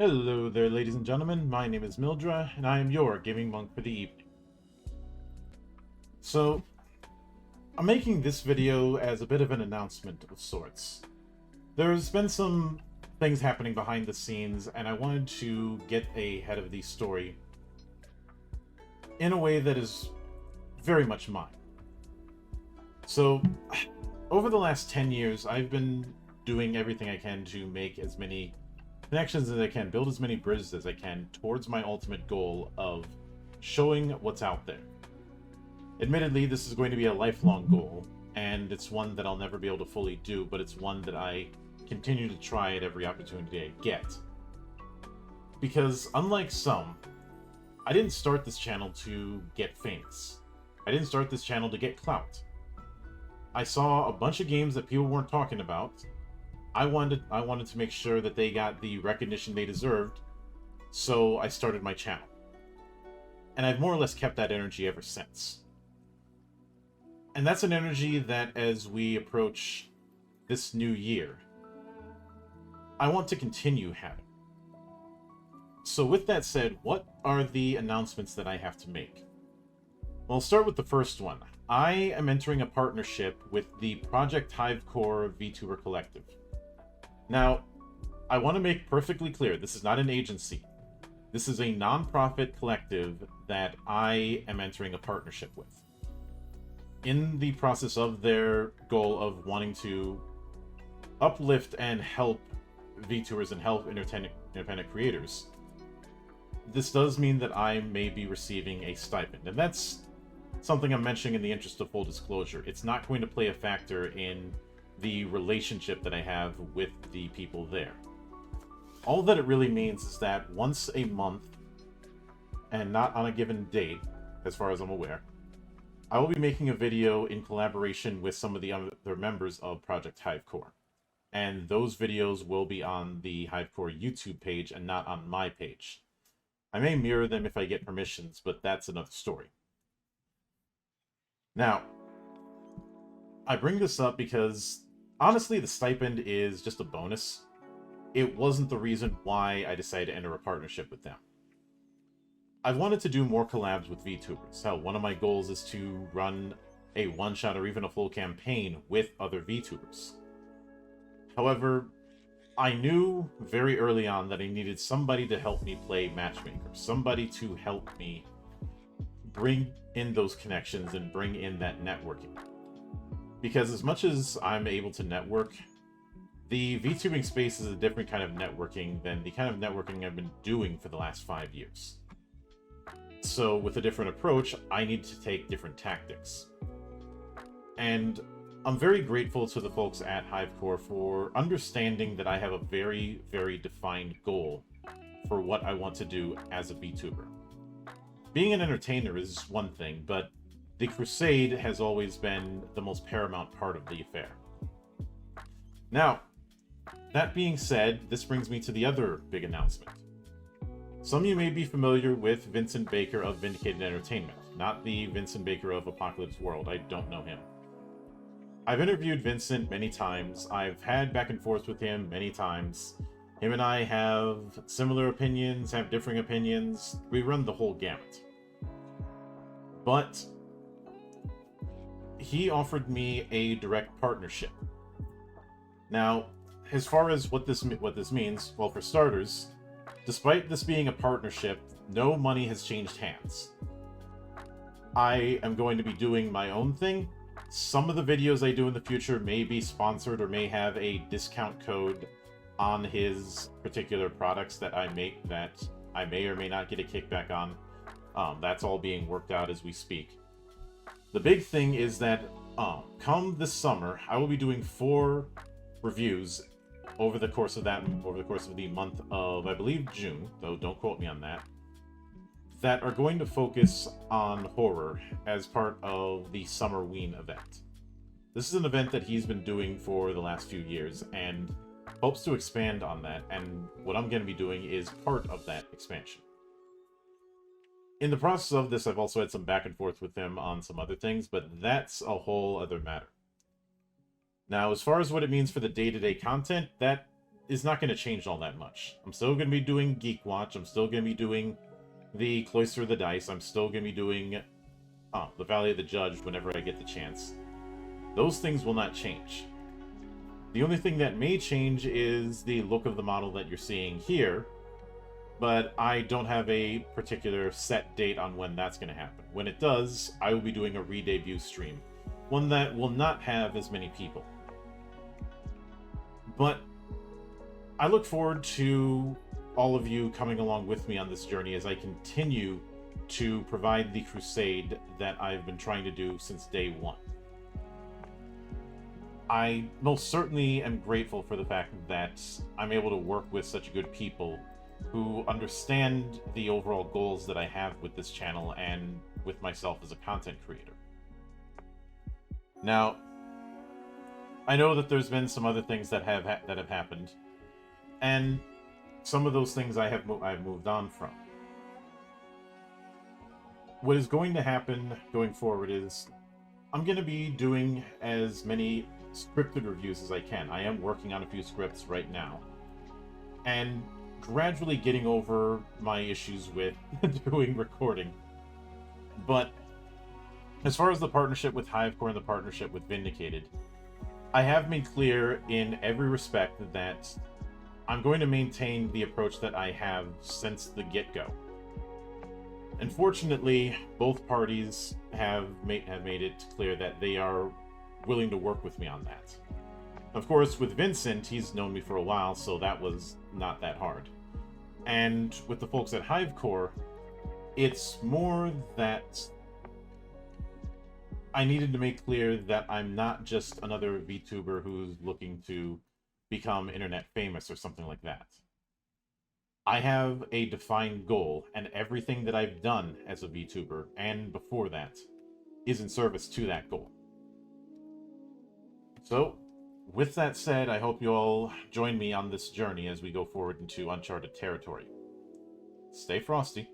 Hello there, ladies and gentlemen. My name is Mildra, and I am your gaming monk for the evening. So, I'm making this video as a bit of an announcement of sorts. There's been some things happening behind the scenes, and I wanted to get ahead of the story in a way that is very much mine. So, over the last 10 years, I've been doing everything I can to make as many connections as I can, build as many bridges as I can towards my ultimate goal of showing what's out there. Admittedly, this is going to be a lifelong goal, and it's one that I'll never be able to fully do, but it's one that I continue to try at every opportunity I get. Because, unlike some, I didn't start this channel to get famous. I didn't start this channel to get clout. I saw a bunch of games that people weren't talking about. I wanted to make sure that they got the recognition they deserved, so I started my channel. And I've more or less kept that energy ever since. And that's an energy that, as we approach this new year, I want to continue having. So with that said, what are the announcements that I have to make? Well, I'll start with the first one. I am entering a partnership with the Project Hivecore VTuber Collective. Now, I want to make perfectly clear, this is not an agency. This is a non-profit collective that I am entering a partnership with. In the process of their goal of wanting to uplift and help VTubers and help independent creators, this does mean that I may be receiving a stipend. And that's something I'm mentioning in the interest of full disclosure. It's not going to play a factor in the relationship that I have with the people there. All that it really means is that once a month, and not on a given date, as far as I'm aware, I will be making a video in collaboration with some of the other members of Project Hivecore. And those videos will be on the Hivecore YouTube page and not on my page. I may mirror them if I get permissions, but that's another story. Now, I bring this up because honestly, the stipend is just a bonus. It wasn't the reason why I decided to enter a partnership with them. I've wanted to do more collabs with VTubers. Hell, one of my goals is to run a one-shot or even a full campaign with other VTubers. However, I knew very early on that I needed somebody to help me play matchmaker. Somebody to help me bring in those connections and bring in that networking. Because as much as I'm able to network, the VTubing space is a different kind of networking than the kind of networking I've been doing for the last 5 years. So with a different approach, I need to take different tactics. And I'm very grateful to the folks at Hivecore for understanding that I have a very, very defined goal for what I want to do as a VTuber. Being an entertainer is one thing, but the crusade has always been the most paramount part of the affair. Now, that being said, this brings me to the other big announcement. Some of you may be familiar with Vincent Baker of Vindicated Entertainment, not the Vincent Baker of Apocalypse World. I don't know him. I've interviewed Vincent many times. I've had back and forth with him many times. Him and I have similar opinions, have differing opinions. We run the whole gamut. But he offered me a direct partnership. Now, as far as what this means, well, for starters, despite this being a partnership, no money has changed hands. I am going to be doing my own thing. Some of the videos I do in the future may be sponsored or may have a discount code on his particular products that I make that I may or may not get a kickback on. That's all being worked out as we speak. The big thing is that come this summer, I will be doing 4 reviews over the course of the month of, I believe, June, though don't quote me on that are going to focus on horror as part of the Summerween event. This is an event that he's been doing for the last few years and hopes to expand on that, and what I'm going to be doing is part of that expansion. In the process of this, I've also had some back and forth with him on some other things, but that's a whole other matter. Now, as far as what it means for the day-to-day content, that is not going to change all that much. I'm still going to be doing Geek Watch. I'm still going to be doing the Cloister of the Dice. I'm still going to be doing the Valley of the Judge whenever I get the chance. Those things will not change. The only thing that may change is the look of the model that you're seeing here, but I don't have a particular set date on when that's going to happen. When it does, I will be doing a re-debut stream, one that will not have as many people. But I look forward to all of you coming along with me on this journey as I continue to provide the crusade that I've been trying to do since day one. I most certainly am grateful for the fact that I'm able to work with such good people who understand the overall goals that I have with this channel and with myself as a content creator. Now, I know that there's been some other things that have happened, and some of those things I've moved on from. What is going to happen going forward is I'm going to be doing as many scripted reviews as I can. I am working on a few scripts right now, and gradually getting over my issues with doing recording. But as far as the partnership with Hivecore and the partnership with Vindicated, I have made clear in every respect that I'm going to maintain the approach that I have since the get-go. Unfortunately, both parties have made it clear that they are willing to work with me on that. Of course, with Vincent, he's known me for a while, so that was not that hard. And with the folks at Hivecore, it's more that I needed to make clear that I'm not just another VTuber who's looking to become internet famous or something like that. I have a defined goal, and everything that I've done as a VTuber, and before that, is in service to that goal. So, with that said, I hope you all join me on this journey as we go forward into uncharted territory. Stay frosty.